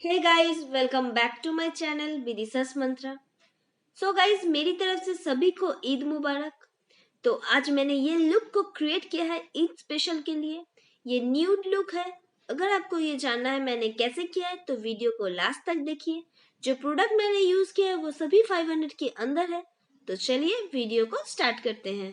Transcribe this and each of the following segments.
Hey guys, welcome back to my channel Vidisha's Mantra. So guys, मेरी तरफ से सभी को ईद मुबारक। तो आज मैंने ये लुक को क्रिएट किया है ईद स्पेशल के लिए। ये न्यूड लुक है। अगर आपको ये जानना है मैंने कैसे किया है तो वीडियो को लास्ट तक देखिए। जो प्रोडक्ट मैंने यूज किया है वो सभी 500 के अंदर है। तो चलिए वीडियो को स्टार्ट करते हैं।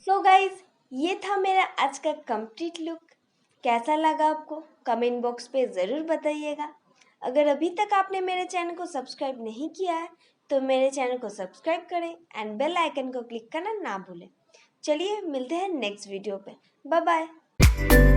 सो गाइज, ये था मेरा आज का कंप्लीट लुक। कैसा लगा आपको कमेंट बॉक्स पे ज़रूर बताइएगा। अगर अभी तक आपने मेरे चैनल को सब्सक्राइब नहीं किया है तो मेरे चैनल को सब्सक्राइब करें एंड बेल आइकन को क्लिक करना ना भूलें। चलिए मिलते हैं नेक्स्ट वीडियो पे। Bye bye.